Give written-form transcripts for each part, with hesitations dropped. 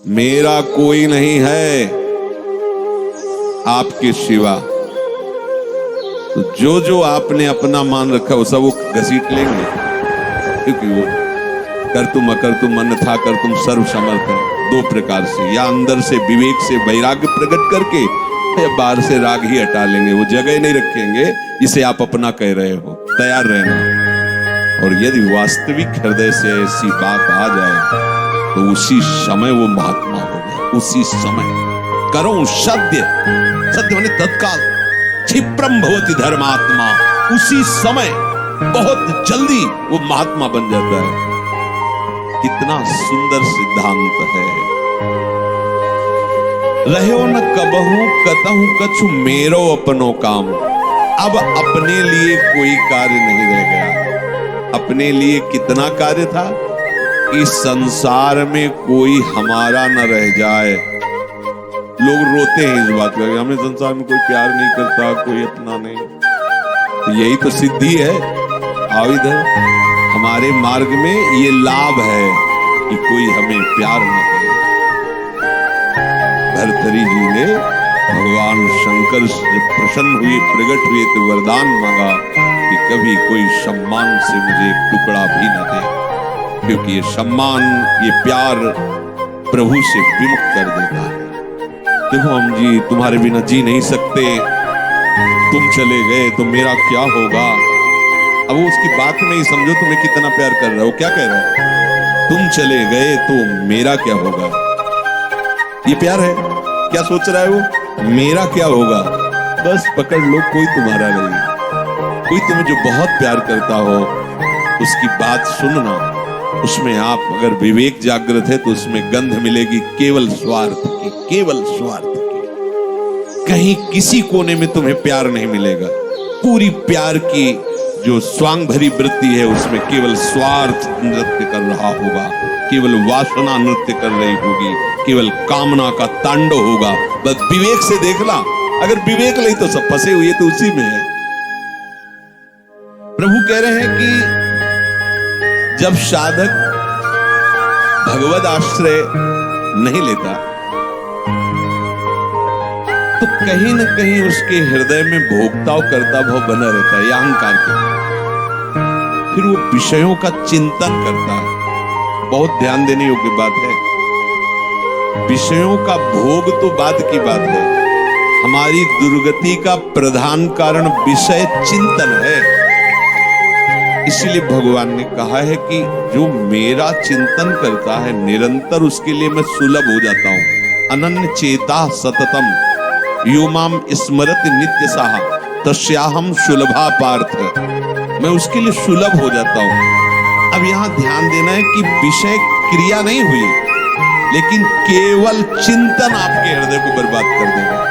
मेरा कोई नहीं है आपके सिवा। तो जो जो आपने अपना मान रखा वो सब वो घसीट लेंगे, क्योंकि वो कर तुम अकर तुम अन्यथा कर तुम सर्व समर्थ है। दो प्रकार से, या अंदर से विवेक से वैराग्य प्रकट करके, या बाहर से राग ही हटा लेंगे। वो जगह नहीं रखेंगे जिसे आप अपना कह रहे हो। तैयार रहना। और यदि वास्तविक हृदय से ऐसी बात आ जाए तो उसी समय वो महात्मा हो गया। उसी समय करो सत्य, सत्य माने तत्काल। क्षिप्रम भवति धर्मात्मा, उसी समय बहुत जल्दी वो महात्मा बन जाता है। कितना सुंदर सिद्धांत है। रहो न कबहू कतहू कछु मेरो अपनो काम। अब अपने लिए कोई कार्य नहीं रह गया। अपने लिए कितना कार्य था कि संसार में कोई हमारा न रह जाए। लोग रोते हैं इस बात पर, हमें संसार में कोई प्यार नहीं करता, कोई अपना नहीं। तो यही तो सिद्धि है। आओ इधर, हमारे मार्ग में ये लाभ है कि कोई हमें प्यार न करे। भर्तृहरि जी ने भगवान शंकर से प्रसन्न हुए, प्रकट हुए तो वरदान मांगा कि कभी कोई सम्मान से मुझे एक टुकड़ा भी न दे, क्योंकि ये सम्मान, ये प्यार प्रभु से विमुख कर देता है। देखो हम जी तुम्हारे बिना जी नहीं सकते, तुम चले गए तो मेरा क्या होगा। अब वो उसकी बात में ही समझो तुम्हें कितना प्यार कर रहा है। वो क्या कह रहा है? तुम चले गए तो मेरा क्या होगा। ये प्यार है। क्या सोच रहा है वो? मेरा क्या होगा। बस पकड़ लो, कोई तुम्हारा नहीं। कोई तुम्हें जो बहुत प्यार करता हो उसकी बात सुनना। उसमें आप अगर विवेक जागृत है तो उसमें गंध मिलेगी केवल स्वार्थ की, केवल स्वार्थ की। कहीं किसी कोने में तुम्हें प्यार नहीं मिलेगा। पूरी प्यार की जो स्वांग भरी वृत्ति है उसमें केवल स्वार्थ नृत्य कर रहा होगा, केवल वासना नृत्य कर रही होगी, केवल कामना का तांडव होगा। बस विवेक से देखना। अगर विवेक नहीं तो सब फंसे हुए तो उसी में है। प्रभु कह रहे हैं कि जब साधक भगवद आश्रय नहीं लेता तो कहीं न कहीं उसके हृदय में भोक्ता और कर्ता भाव बना रहता है, या अहंकार के। फिर वो विषयों का चिंतन करता है। बहुत ध्यान देने योग्य बात है। विषयों का भोग तो बाद की बात है। हमारी दुर्गति का प्रधान कारण विषय चिंतन है। इसीलिए भगवान ने कहा है कि जो मेरा चिंतन करता है निरंतर, उसके लिए मैं सुलभ हो जाता हूं। अनन्य चेता सततम यो माम स्मरति नित्य साहा तस्याहम सुलभा पार्थ। मैं उसके लिए सुलभ हो जाता हूं। अब यहां ध्यान देना है कि विषय क्रिया नहीं हुई, लेकिन केवल चिंतन आपके हृदय को बर्बाद कर देगा।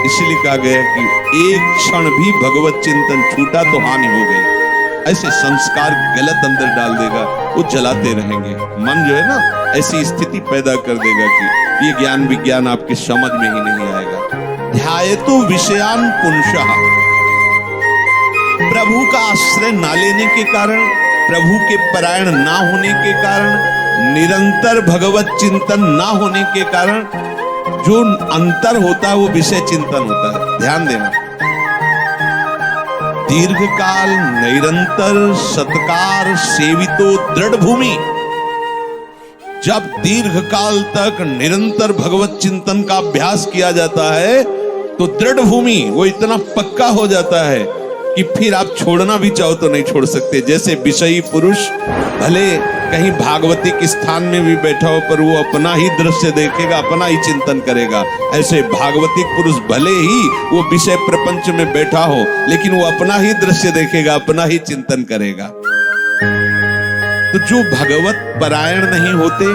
इसलिए कहा गया कि एक क्षण भी भगवत चिंतन छूटा तो हानि हो गई। ऐसे संस्कार गलत अंदर डाल देगा, वो जलाते रहेंगे। मन जो है ना, ऐसी स्थिति पैदा कर देगा कि ये ज्ञान विज्ञान आपकी समझ में ही नहीं आएगा। ध्यायतु विषयान पुंसः, प्रभु का आश्रय ना लेने के कारण, प्रभु के परायण ना होने के कारण, निरंतर भगवत चिंतन ना होने के कारण जो अंतर होता है वो विषय चिंतन होता है। ध्यान देना। दीर्घकाल निरंतर सत्कार सेवितो दृढ़ भूमि। जब दीर्घकाल तक निरंतर भगवत चिंतन का अभ्यास किया जाता है तो दृढ़ भूमि वो इतना पक्का हो जाता है कि फिर आप छोड़ना भी चाहो तो नहीं छोड़ सकते। जैसे विषयी पुरुष भले कहीं भागवतिक स्थान में भी बैठा हो पर वो अपना ही दृश्य देखेगा, अपना ही चिंतन करेगा। ऐसे भागवतिक पुरुष भले ही वो विषय प्रपंच में बैठा हो लेकिन वो अपना ही दृश्य देखेगा, अपना ही चिंतन करेगा। तो जो भगवत परायण नहीं होते,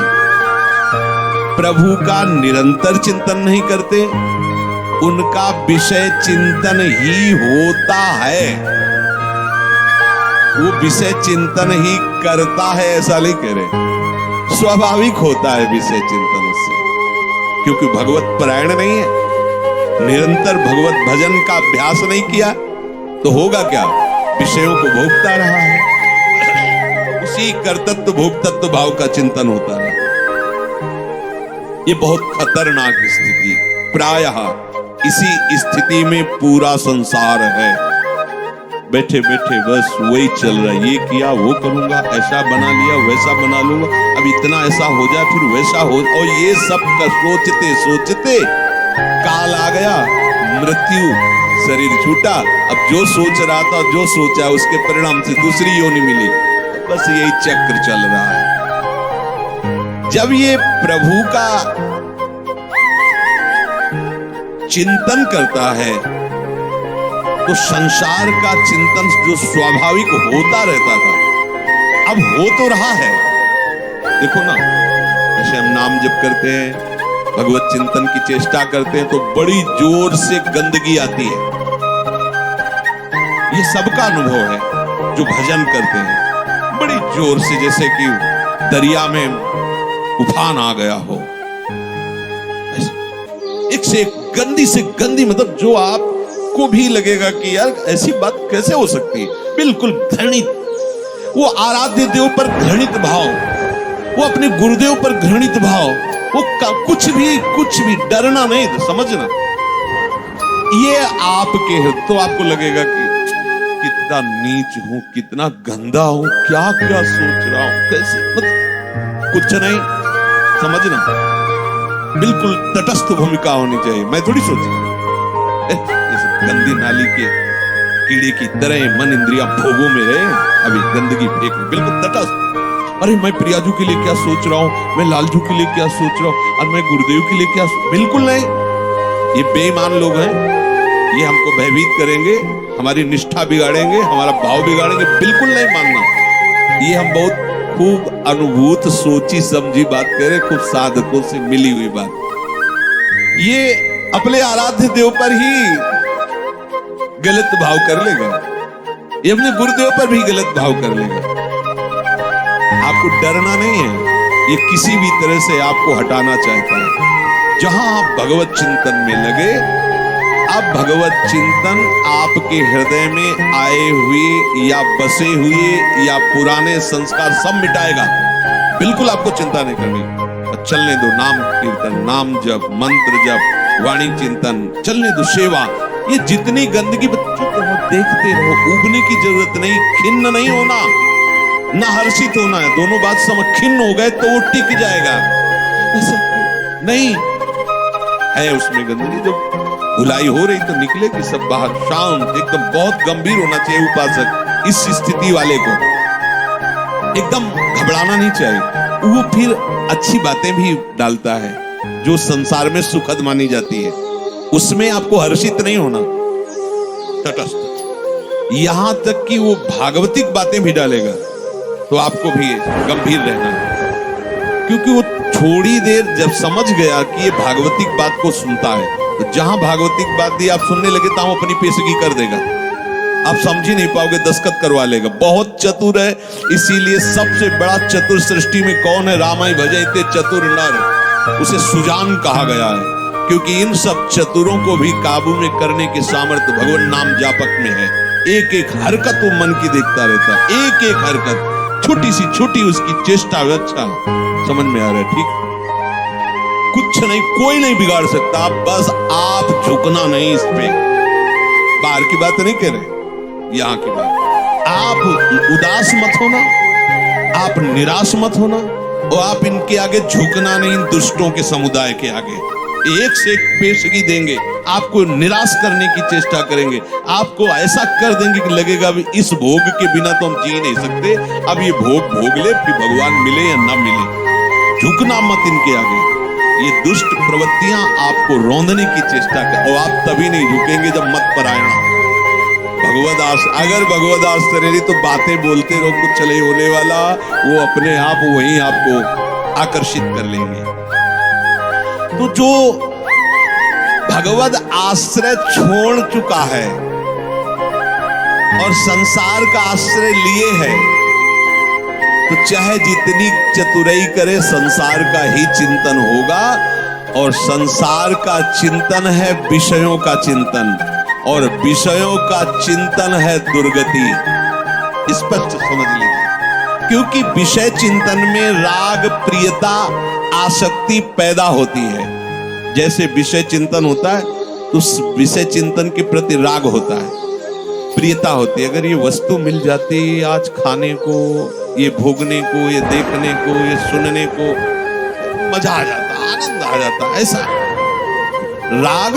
प्रभु का निरंतर चिंतन नहीं करते, उनका विषय चिंतन ही होता है। वो विषय चिंतन ही करता है ऐसा नहीं कह रहे, स्वाभाविक होता है विषय चिंतन उससे, क्योंकि भगवत परायण नहीं है। निरंतर भगवत भजन का अभ्यास नहीं किया तो होगा क्या? विषयों को भोगता रहा है। उसी कर्तृत्व भोक्तृत्व भाव का चिंतन होता है। ये बहुत खतरनाक स्थिति, प्रायः इसी स्थिति में पूरा संसार है। बैठे बैठे बस वही चल रहा है, ये किया वो करूंगा, ऐसा बना लिया वैसा बना लूंगा, अब इतना ऐसा हो जाए फिर वैसा हो, और ये सब का सोचते सोचते काल आ गया, मृत्यु, शरीर छूटा। अब जो सोच रहा था, जो सोचा उसके परिणाम से दूसरी योनि मिली, बस यही चक्र चल रहा है। जब ये प्रभु का चिंतन करता है तो संसार का चिंतन जो स्वाभाविक होता रहता था अब हो तो रहा है। देखो ना, जैसे हम नाम जप करते हैं, भगवत चिंतन की चेष्टा करते हैं तो बड़ी जोर से गंदगी आती है। ये सबका अनुभव है जो भजन करते हैं, बड़ी जोर से, जैसे कि दरिया में उफान आ गया हो। एक से एक गंदी से गंदी, मतलब जो आपको भी लगेगा कि यार ऐसी बात कैसे हो सकती है, बिल्कुल घृणित। वो आराध्य देव पर घृणित भाव, वो अपने गुरुदेव पर घृणित भाव, वो कुछ भी डरना नहीं, तो समझना ये आपके है तो आपको लगेगा कि कितना नीच हूं, कितना गंदा हूं, क्या क्या सोच रहा हूं, कैसे, मतलब कुछ नहीं, समझना बिल्कुल तटस्थ भूमिका होनी चाहिए। मैं थोड़ी सोची ये सब गंदी नाली के कीड़े की तरह मन इंद्रिया भोगों में रहे, अभी गंदगी फेंक, बिल्कुल तटस्थ। अरे मैं प्रियाजू के लिए क्या सोच रहा हूं, मैं लालजू के लिए क्या सोच रहा हूं, और मैं गुरुदेव के लिए क्या, बिल्कुल नहीं। ये बेईमान लोग हैं, ये हमको भयभीत करेंगे, हमारी निष्ठा बिगाड़ेंगे, हमारा भाव बिगाड़ेंगे, बिल्कुल नहीं मानना। ये हम बहुत खूब अनुभूत सोची समझी बात करें, खूब साधकों से मिली हुई बात। ये अपने आराध्य देव पर ही गलत भाव कर लेगा, ये अपने गुरुदेव पर भी गलत भाव कर लेगा। आपको डरना नहीं है, ये किसी भी तरह से आपको हटाना चाहता है। जहां आप भगवत चिंतन में लगे, अब भगवत चिंतन आपके हृदय में आए हुए या बसे हुए या पुराने संस्कार सब मिटाएगा। बिल्कुल आपको चिंता नहीं करनी, चलने दो नाम कीर्तन, नाम जप, मंत्र जप, वाणी चिंतन, चलने दो सेवा। ये जितनी गंदगी, देखते रहो, उगने की जरूरत नहीं, खिन्न नहीं होना, ना हर्षित होना है, दोनों बात समझ। खिन्न हो गए तो वो टिक जाएगा, नहीं है उसमें गंदगी। जब धुलाई हो रही तो निकलेगी सब बाहर, शांत एकदम, बहुत गंभीर होना चाहिए उपासक इस स्थिति वाले को, एकदम घबराना नहीं चाहिए। वो फिर अच्छी बातें भी डालता है जो संसार में सुखद मानी जाती है, उसमें आपको हर्षित नहीं होना, तटस्थ। यहां तक कि वो भागवतिक बातें भी डालेगा तो आपको भी गंभीर रहना है, क्योंकि वो थोड़ी देर जब समझ गया कि ये भागवतिक बात को सुनता है, तो जहां भागवतिक बात दी आप सुनने लगे तो अपनी पेशगी कर देगा, आप समझ ही नहीं पाओगे, दस्तखत करवा लेगा। बहुत चतुर है, इसीलिए सबसे बड़ा चतुर सृष्टि में कौन है, रामाय भजते चतुर नर, उसे सुजान कहा गया है, क्योंकि इन सब चतुरों को भी काबू में करने के सामर्थ्य भगवान नाम जापक में है। एक एक हरकत वो मन की देखता रहता है, एक एक हरकत, छोटी सी छोटी उसकी चेष्टा। अच्छा समझ में आ रहा है, ठीक, कुछ नहीं, कोई नहीं बिगाड़ सकता, बस आप झुकना नहीं इस पे। बाहर की बात नहीं कह रहे, यहां की बात। आप उदास मत होना, आप निराश मत होना, और आप इनके आगे झुकना नहीं, इन दुष्टों के समुदाय के आगे। एक से एक पेशगी देंगे, आपको निराश करने की चेष्टा करेंगे, आपको ऐसा कर देंगे कि लगेगा भी इस भोग के बिना तो हम जी नहीं सकते, अब ये भोग भोग ले, फिर भगवान मिले या ना मिले। झुकना मत इनके आगे, ये दुष्ट प्रवृत्तियां आपको रौंदने की चेष्टा कर, और आप तभी नहीं झुकेंगे जब मत परायण। भगवदास, अगर भगवदास करेगी तो बातें बोलते रहो, कुछ चले होने वाला, वो अपने आप वहीं आपको आकर्षित कर लेंगे। तो जो भगवद आश्रय छोड़ चुका है और संसार का आश्रय लिए है, तो चाहे जितनी चतुराई करे, संसार का ही चिंतन होगा। और संसार का चिंतन है विषयों का चिंतन, और विषयों का चिंतन है दुर्गति। स्पष्ट समझ लीजिए, क्योंकि विषय चिंतन में राग, प्रियता, आसक्ति पैदा होती है। जैसे विषय चिंतन होता है तो उस विषय चिंतन के प्रति राग होता है, प्रियता होती है। अगर ये वस्तु मिल जाती आज खाने को, ये भोगने को, ये देखने को, ये सुनने को, मजा आ जाता, आनंद आ जाता। ऐसा राग,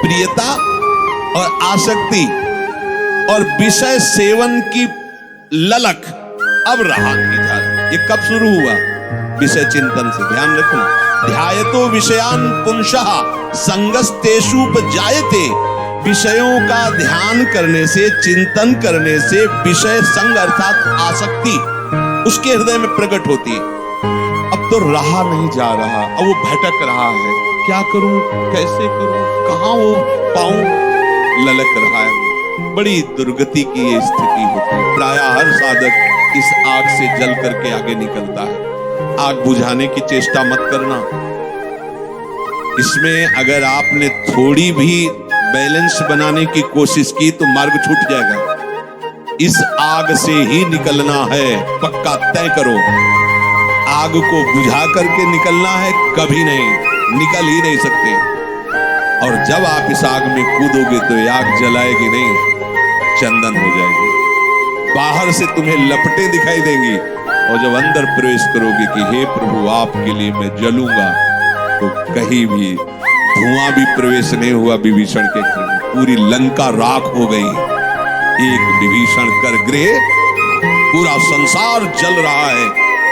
प्रियता और आसक्ति और विषय सेवन की ललक अब रहा नहीं जा रहा। ये कब शुरू हुआ? विषय चिंतन से। ध्यान रखना, ध्यायतो विषयान पुंसः संगस्तेषुपजायते। विषयों का ध्यान करने से, चिंतन करने से विषय संग अर्थात आसक्ति उसके हृदय में प्रकट होती है। अब तो रहा नहीं जा रहा, अब वो भटक रहा है, क्या करूं, कैसे करूं, कहां वो पाऊं, ललक रहा है। बड़ी दुर्गति की ये स्थिति होती है। प्रायः हर साधक इस आग से जल करके आगे निकलता है। आग बुझाने की चेष्टा मत करना। इसमें अगर आपने थोड़ी भी बैलेंस बनाने की कोशिश की तो मार्ग छूट जाएगा। इस आग से ही निकलना है, पक्का तय करो। आग को बुझा करके निकलना है, कभी नहीं, निकल ही नहीं सकते। और जब आप इस आग में कूदोगे तो ये आग जलाएगी नहीं, चंदन हो जाएगी। बाहर से तुम्हें लपटें दिखाई देंगी और जब अंदर प्रवेश करोगे कि हे प्रभु आपके लिए मैं जलूंगा, तो कहीं भी धुआं भी प्रवेश नहीं हुआ विभीषण के घर में। पूरी लंका राख हो गई। एक विभीषण कर गृह, पूरा संसार जल रहा है,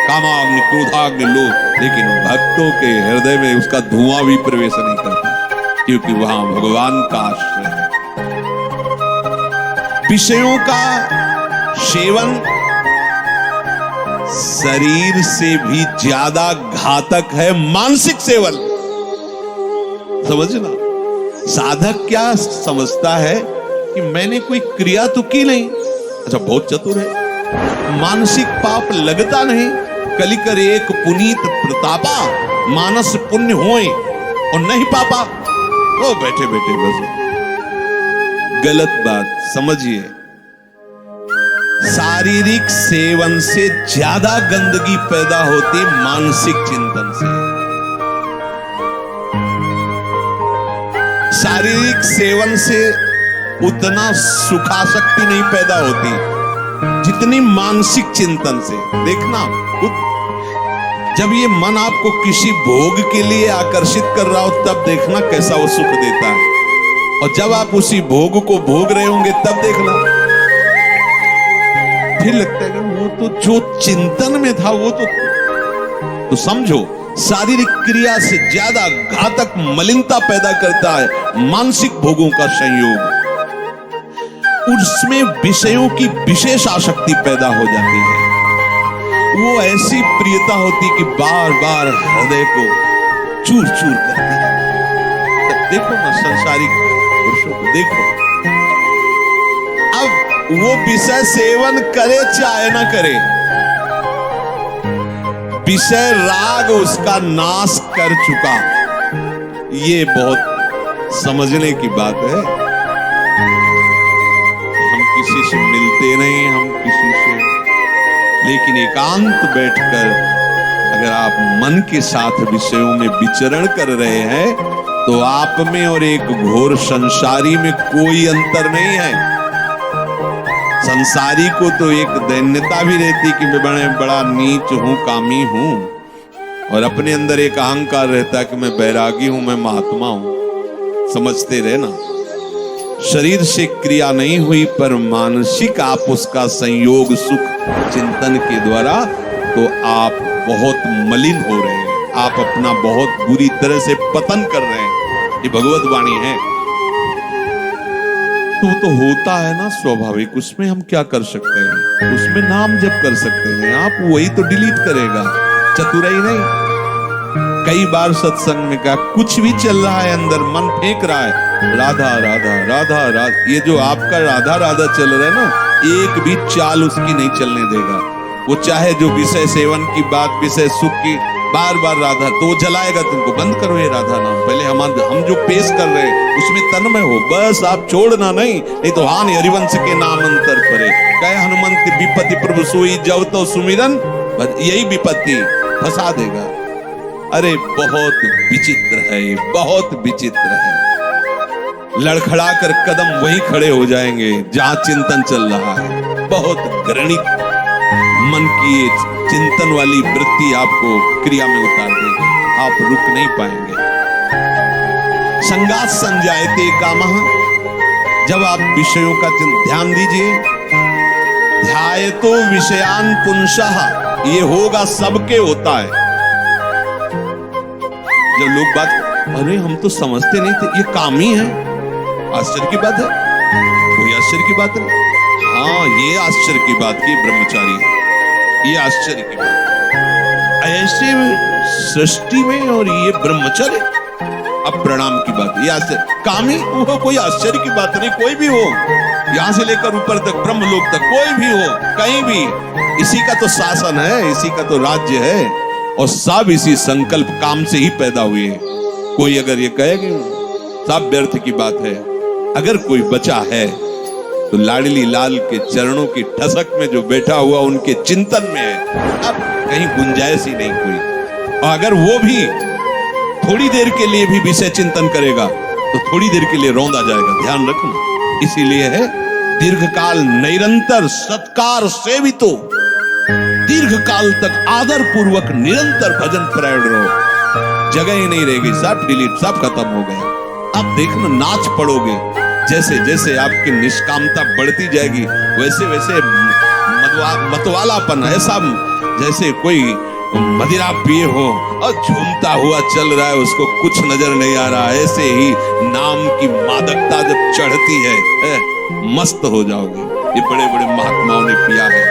कामाग्नि क्रोधाग्नि लोभ, लेकिन भक्तों के हृदय में उसका धुआं भी प्रवेश नहीं करता, क्योंकि वहां भगवान का आश्रय है। विषयों का सेवन शरीर से भी ज्यादा घातक है मानसिक सेवन। समझना, साधक क्या समझता है कि मैंने कोई क्रिया तो की नहीं, अच्छा बहुत चतुर है, मानसिक पाप लगता नहीं। कलिकर एक पुनीत प्रतापा, मानस पुण्य होए और नहीं पापा, वो बैठे बैठे बस। गलत बात समझिए। शारीरिक सेवन से ज्यादा गंदगी पैदा होती मानसिक चिंतन से। शारीरिक सेवन से उतना सुखासक्ति नहीं पैदा होती जितनी मानसिक चिंतन से। देखना, जब ये मन आपको किसी भोग के लिए आकर्षित कर रहा हो तब देखना कैसा वो सुख देता है, और जब आप उसी भोग को भोग रहे होंगे तब देखना फिर लगता है कि वो तो जो चिंतन में था वो तो समझो शारीरिक क्रिया से ज्यादा घातक मलिनता पैदा करता है मानसिक भोगों का संयोग। उसमें विषयों की विशेष आसक्ति पैदा हो जाती है। वो ऐसी प्रियता होती कि बार बार हृदय को चूर चूर करती है। देखो ना संसारिक पुरुषों को देखो, अब वो विषय सेवन करे चाहे ना करे, विषय राग उसका नाश कर चुका। ये बहुत समझने की बात है। हम किसी से मिलते नहीं, हम किसी से, लेकिन एकांत बैठकर अगर आप मन के साथ विषयों में विचरण कर रहे हैं तो आप में और एक घोर संसारी में कोई अंतर नहीं है। संसारी को तो एक दैन्यता भी रहती कि मैं बड़ा नीच हूं, कामी हूं, और अपने अंदर एक अहंकार रहता है कि मैं बैरागी हूं, मैं महात्मा हूं। समझते रहे ना, शरीर से क्रिया नहीं हुई पर मानसिक आप उसका संयोग सुख चिंतन के द्वारा, तो आप बहुत मलिन हो रहे हैं, आप अपना बहुत बुरी तरह से पतन कर रहे हैं। ये भगवत वाणी है। तो होता है ना स्वाभाविक, उसमें हम क्या कर सकते हैं? उसमें नाम जप कर सकते हैं आप, वही तो डिलीट करेगा, चतुराई नहीं। कई बार सत्संग में कहा, कुछ भी चल रहा है अंदर, मन फेंक रहा है राधा राधा राधा राधा, ये जो आपका राधा राधा चल रहा है ना, एक भी चाल उसकी नहीं चलने देगा। वो चाहे जो विषय सेवन की बात, विषय सुख की बार बार राधा, तो जलाएगा तुमको। बंद करो ये राधा नाम, पहले हम जो पेश कर रहे हैं उसमें तन्मय हो, बस आप छोड़ना नहीं तो हान हरिवंश के नाम अंतर परे। कहे हनुमंत विपत्ति प्रभु सोई, जब तो सुमिरन, यही विपत्ति फंसा देगा। अरे बहुत विचित्र है, बहुत विचित्र है। लड़खड़ा कर कदम वहीं खड़े हो जाएंगे जहां चिंतन चल रहा है। बहुत घृणित मन की ये चिंतन वाली वृत्ति आपको क्रिया में उतार देगी, आप रुक नहीं पाएंगे। संगात संजायते कामः, जब आप विषयों का ध्यान दीजिए, ध्यायतो विषयान पुंसः, ये होगा सबके होता है। जब लोग बात, अरे हम तो समझते नहीं थे, ये काम ही है, आश्चर्य की बात है, कोई आश्चर्य की बात नहीं। हाँ, ये आश्चर्य की बात की ब्रह्मचारी है, ये आश्चर्य की बात। ऐसे सृष्टि में और ये ब्रह्मचर्य, अब प्रणाम की बात, ये आश्चर्य। कामी वो कोई आश्चर्य की बात नहीं, कोई भी हो, यहां से लेकर ऊपर तक, ब्रह्मलोक तक, कोई भी हो, कहीं भी, इसी का तो शासन है, इसी का तो राज्य है, और सब इसी संकल्प काम से ही पैदा हुए हैं। कोई अगर ये कहेगा सब व्यर्थ की बात है, अगर कोई बचा है तो लाडली लाल के चरणों की ठसक में जो बैठा हुआ उनके चिंतन में है, अब कहीं गुंजाइश ही नहीं कोई। और अगर वो भी थोड़ी देर के लिए भी विषय चिंतन करेगा तो थोड़ी देर के लिए रौंदा जाएगा, ध्यान रखना। इसीलिए है दीर्घकाल निरंतर सत्कार सेवितो, दीर्घ काल तक आदर पूर्वक निरंतर भजन परायण रहो, जगह ही नहीं रहेगी, सब डिलीट, सब खत्म हो गया। आप देखना, नाच पड़ोगे, जैसे जैसे आपकी निष्कामता बढ़ती जाएगी वैसे वैसे मतवालापन, ऐसा जैसे कोई मदिरा पिए हो और झूमता हुआ चल रहा है, उसको कुछ नजर नहीं आ रहा, ऐसे ही नाम की मादकता जब चढ़ती है, मस्त हो जाओगे। ये बड़े बड़े महात्माओं ने किया है,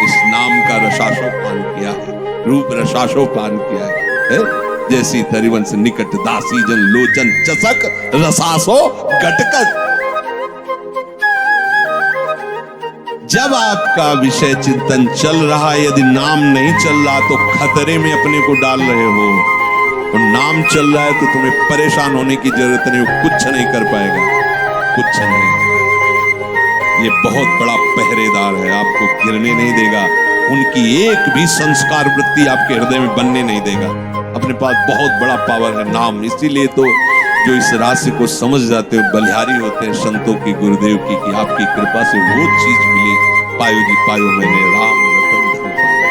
इस नाम का रसाशोपान किया है, रूप रसाशोपान किया है। जैसी तरिवंश निकट दासी जन लोचन चसक रसासो घटकत। जब आपका विषय चिंतन चल रहा है, यदि नाम नहीं चल रहा तो खतरे में अपने को डाल रहे हो, और नाम चल रहा है तो तुम्हें परेशान होने की जरूरत नहीं, कुछ नहीं कर पाएगा, कुछ नहीं। ये बहुत बड़ा पहरेदार है, आपको गिरने नहीं देगा, उनकी एक भी संस्कार वृत्ति आपके हृदय में बनने नहीं देगा। अपने पास बहुत बड़ा पावर है नाम, इसीलिए तो जो इस रहस्य को समझ जाते हो बलिहारी होते हैं संतों की, गुरुदेव की, कि आपकी कृपा से वो चीज मिली, पायो जी पायो मैंने राम रतन धन पाया।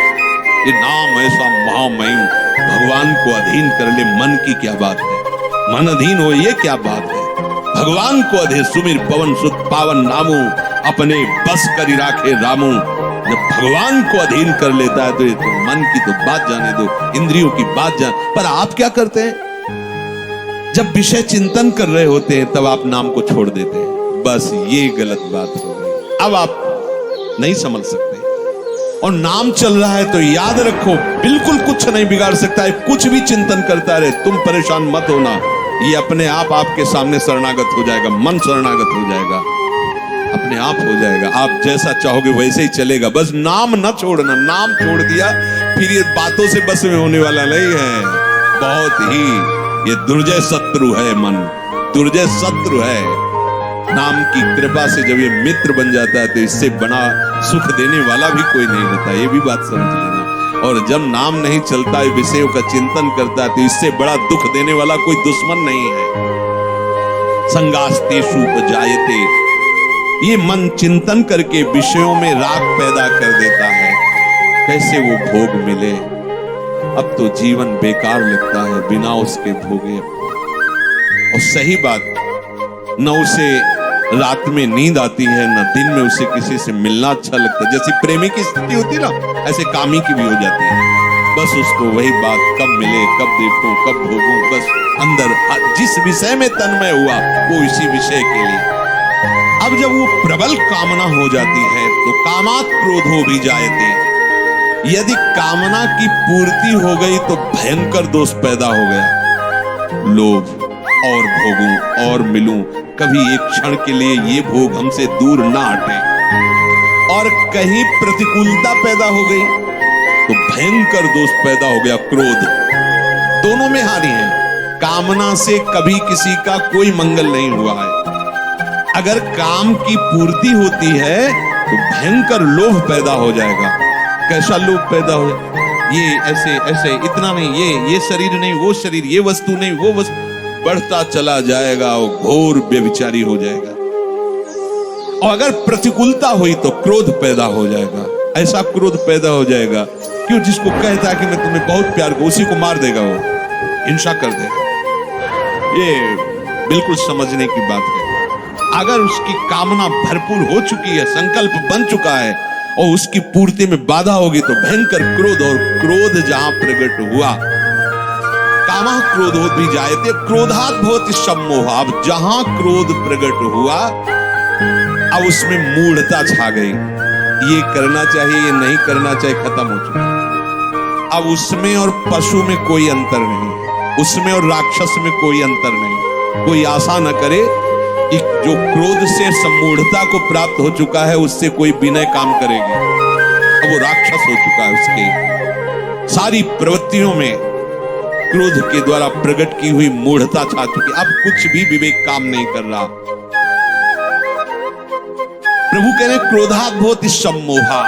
ये नाम ऐसा महामहिम, भगवान को अधीन कर ले, मन की क्या बात है, मन अधीन हो ये क्या बात है। भगवान को अधे सुमिर पवन सुत पावन नामू, अपने बस करी राखे रामू। जब भगवान को अधीन कर लेता है तो ये तो मन की तो बात जाने दो, इंद्रियों की बात जान, पर आप क्या करते हैं, जब विषय चिंतन कर रहे होते हैं तब आप नाम को छोड़ देते हैं। बस ये गलत बात हो गई, अब आप नहीं समझ सकते। और नाम चल रहा है तो याद रखो, बिल्कुल कुछ नहीं बिगाड़ सकता है, कुछ भी चिंतन करता रहे, तुम परेशान मत होना, ये अपने आप आपके सामने शरणागत हो जाएगा, मन शरणागत हो जाएगा, अपने आप हो जाएगा। आप जैसा चाहोगे वैसे ही चलेगा, बस नाम न छोड़ना। नाम छोड़ दिया फिर ये बातों से बस में होने वाला नहीं है। बहुत ही ये दुर्जय शत्रु है मन, दुर्जय शत्रु है। नाम की कृपा से जब ये मित्र बन जाता है तो इससे बना सुख देने वाला भी कोई नहीं होता, ये भी बात समझ लेना। और जब नाम नहीं चलता है, विषयों का चिंतन करता है, तो इससे बड़ा दुख देने वाला कोई दुश्मन नहीं है। संगास्तेषु उपजायते, ये मन चिंतन करके विषयों में राग पैदा कर देता है, कैसे वो भोग मिले। अब तो जीवन बेकार लगता है बिना उसके भोगे। और सही बात, न उसे रात में नींद आती है, न दिन में उसे किसी से मिलना अच्छा लगता है। जैसी प्रेमी की स्थिति होती ना, ऐसे कामी की भी हो जाती है। बस उसको वही बात, कब मिले, कब देखूं, कब भोगूं, बस अंदर जिस विषय में तन्मय हुआ वो इसी विषय के लिए। अब जब वो प्रबल कामना हो जाती है तो कामात् क्रोधो भी जायते, यदि कामना की पूर्ति हो गई तो भयंकर दोष पैदा हो गया, लोभ, और भोगूं और मिलूं, कभी एक क्षण के लिए ये भोग हमसे दूर ना हटे। और कहीं प्रतिकूलता पैदा हो गई तो भयंकर दोष पैदा हो गया, क्रोध। दोनों में हानि है। कामना से कभी किसी का कोई मंगल नहीं हुआ है। अगर काम की पूर्ति होती है तो भयंकर लोभ पैदा हो जाएगा। कैसा लोभ पैदा हो जाए, ये ऐसे ऐसे, इतना नहीं, ये शरीर नहीं, वो शरीर, ये वस्तु नहीं, वो वस्तु, बढ़ता चला जाएगा, वो घोर व्यभिचारी हो जाएगा। और अगर प्रतिकूलता हुई तो क्रोध पैदा हो जाएगा, ऐसा क्रोध पैदा हो जाएगा क्यों, जिसको कहता है कि मैं तुम्हें बहुत प्यार करूं, उसी को मार देगा, वो हिंसा कर देगा। ये बिल्कुल समझने की बात है। अगर उसकी कामना भरपूर हो चुकी है, संकल्प बन चुका है और उसकी पूर्ति में बाधा होगी तो भयंकर क्रोध, और क्रोध जहां प्रकट हुआ, कामः क्रोधो भी जायते क्रोधात् भवति सम्मोह। अब जहां क्रोध प्रकट हुआ, अब उसमें मूढ़ता छा गई, ये करना चाहिए, ये नहीं करना चाहिए, खत्म हो चुका। अब उसमें और पशु में कोई अंतर नहीं, उसमें और राक्षस में कोई अंतर नहीं। कोई आशा न करे कि जो क्रोध से सम्मूढ़ता को प्राप्त हो चुका है उससे कोई विनय काम करेगी। अब वो राक्षस हो चुका है, उसके सारी प्रवृत्तियों में क्रोध के द्वारा प्रकट की हुई मूढ़ता छा चुकी। अब कुछ भी विवेक काम नहीं कर रहा। प्रभु कह रहे क्रोधात् भवति सम्मोहा,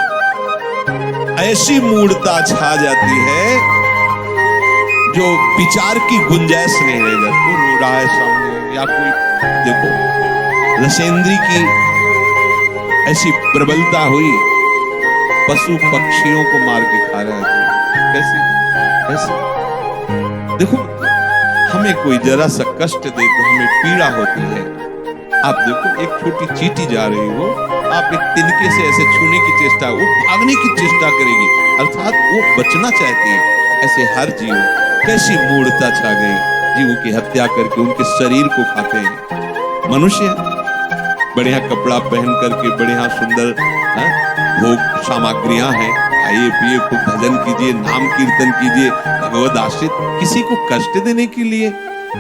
ऐसी मूढ़ता छा जाती है जो विचार की गुंजाइश नहीं रह जाती। कोई रो रहा है सामने, या कोई, देखो रसेंद्री की ऐसी प्रबलता हुई, पशु पक्षियों को मार के खा रहा है। कैसे कैसे, देखो हमें कोई जरा सा कष्ट दे तो हमें पीड़ा होती है। आप देखो एक छोटी चींटी जा रही हो, आप एक तिनके से ऐसे छूने की चेष्टा, वो भागने की चेष्टा करेगी, अर्थात वो बचना चाहती है। ऐसे हर जीव, कैसी मूढ़ता छा गई, जीवों की हत्या करके उनके शरीर को खाते हैं। मनुष्य बढ़िया कपड़ा पहन करके, बढ़िया सुंदर भोग सामग्रियां हैं, खाइए पिए, खूब भजन कीजिए, नाम कीर्तन कीजिए, भगवद आश्रित, किसी को कष्ट देने के लिए,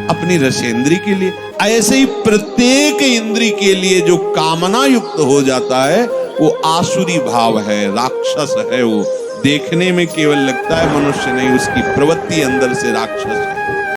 अपनी रसेंद्री के लिए। ऐसे ही प्रत्येक इंद्री के लिए जो कामना युक्त हो जाता है वो आसुरी भाव है, राक्षस है। वो देखने में केवल लगता है मनुष्य नहीं, उसकी प्रवृत्ति अंदर से राक्षस है।